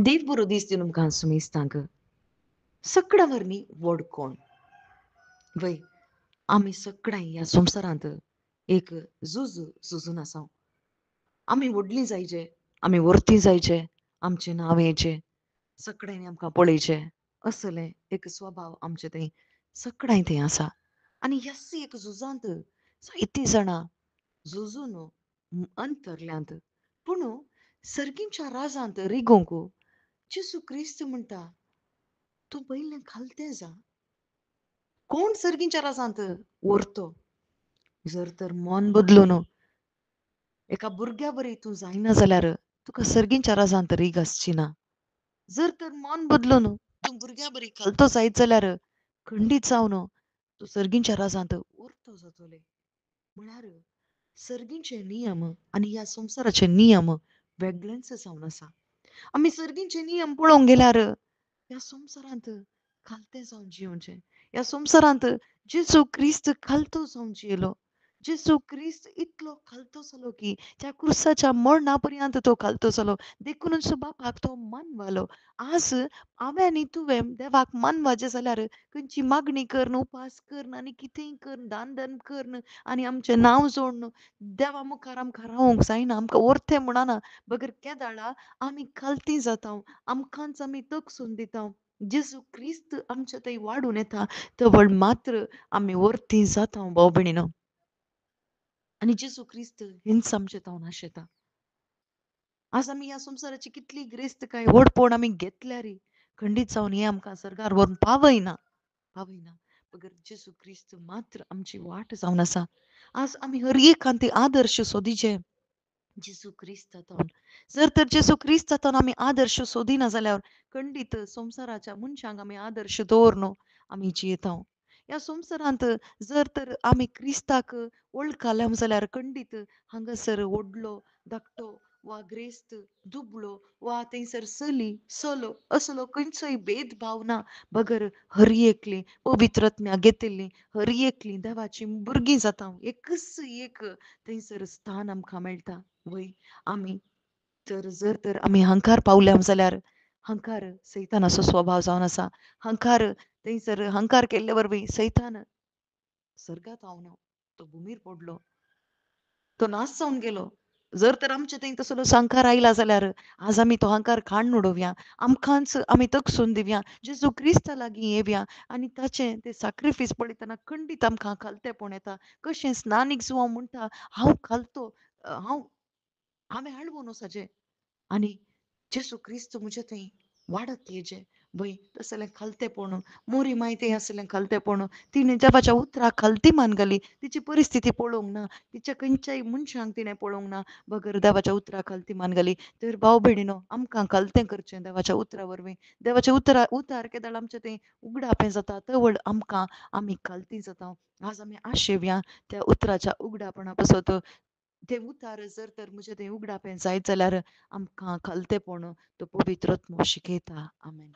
देव बरो दीस दिवन तुमकां सुमेस्तांक सगळ्यावरणी व्हड कोण वय आमी सगळ्यां ह्या संवसारांत एक झुजून आसा. आमी व्हडली जायचे, आमी वर्ती जायचे, आमचें नांव येवचें, सगळ्यांनी आमकां पळयचें असलें एक स्वभाव आमचे थंय सगळ्यां थंय आसा. आनी ह्या एक झुजांत जायतीं जाणां झुजून अंतरल्यांत पूण सर्गींच्या राजांत रिगोंक जेसू क्रिस्त म्हणटा तूं पयलें खालतें जा. कोण सर्गींच्या राजांत व्हरतो जर तर मन बदलून एका भुरग्या बरी तूं जायना जाल्यार तुका सर्गींच्या राजांत रीग आसची ना. जर तर मन बदलून तूं भुरग्या बरी खालतो जायत जाल्यार खंडीत जावन तूं सर्गींच्या राजांत व्हरतो जातोलें. म्हळ्यार सर्गींचे नियम आनी ह्या संवसाराचे नियम वेगळेच जावन आसा. आमी सर्गींचे नियम पळोवंक गेल्यार ह्या संवसारांत खालते जावन जिवचें. ह्या संवसारांत जेसू क्रिस्त खालतो जावन जियेलो. जेसू क्रिस्त इतलो खालतो जालो की त्या क्रुसाच्या मरणा पर्यंत तो खालतो जालो. देखूनच बापाक तो मानवालो. आज हांवें आनी तुवें देवाक मानवाचें जाल्यार खंयची मागणी करन, उपास करन आनी कितेंय करन, दान धर्म करन आनी आमचें नांव जोडन देवा मुखार आमकां रावोंक जायना. आमकां व्हरतें म्हणना. बगर केदाळा आमी खालती जाता. आमकांच आमी तगसून दिता. जेसू क्रिस्त आमचे थंय वाडून येता तवळ मात्र आमी वर्ती जाता भाव भयणीनो. आनी जेसू क्रिस्त हिंच आमचे तावन आशेता. आज आमी ह्या संवसाराची कितली गिरेस्तकाय व्हडपण आमी घेतल्यार खंडीत जावन हें आमकां सरकार व्हरून पावयना. बगर जेसू क्रिस्त मात्र आमची वाट जावन आसा. आज आमी हर एकांत आदर्श सोदिचे जेसू क्रिस्तांत. जर तर जेसू क्रिस्तांत आमी आदर्श सोदिना जाल्यार खंडीत संवसाराच्या मनशांक आमी आदर्श दवरन आमी जियेता. ह्या संवसारांत जर तर आमी क्रिस्ताक वळखले जाल्यार खंडीत हांगासर व्हडलो धाकटो वा ग्रेस्त दुबळो वा थंयसर चली चलो असलो खंयचोय भेदभाव ना. बगर हर एकली पवित्रत्म्या घेतिल्ली हर एकली देवाची भुरगीं जाता. एकच एक थंयसर स्थान आमकां मेळटा. वय आमी जर तर आमी हंकार पावल्या जाल्यार हंकार सैतानाचो स्वभाव जावन आसा. हंकार थंयसर हंकार केल्ले वरवीं सैतान सर्गात पावना. तो भुमीर पडलो. तो नास जावन गेलो. जर तर आमचे थंय तसलो संकार आयला जाल्यार आज आमी तो हंकार काडून उडोवया. आमकांच आमी तगसून दिवया. जेसू क्रिस्ता लागीं येवया आनी ताचें तें सॅक्रिफीस पळयतना खंडीत आमकां खालतेपण येता. कशें स्नानीक जावं म्हणटा हांव खालतो हांवें हाडवून वचाचें आनी जेसू क्रिस्त म्हजे थंय वाडत येचें. वय तसलें खालतेपण मोरी मायतेय असलें खालतेपण तिणें देवाच्या उतराक खालती मान घाली. तिची परिस्थिती पळोवंक ना. तिच्या खंयच्याय मनशांक तिणें पळोवंक ना. बगर देवाच्या उतराक खालती मान घाली. तर भाव भयणीनो आमकां खालतें करचें देवाच्या उतरा वरवीं. देवाच्या उतार केदाळ आमचें तें उगडापें जाता तवळ आमकां आमी खालती जाता. आज आमी आशेवया त्या उतराच्या उगडापणा पासत ते उतार जर तर म्हजें तें उगडापें जायत जाल्यार आमकां खालतेपण तो पवित्र आत्मो शिकयता. आमेन.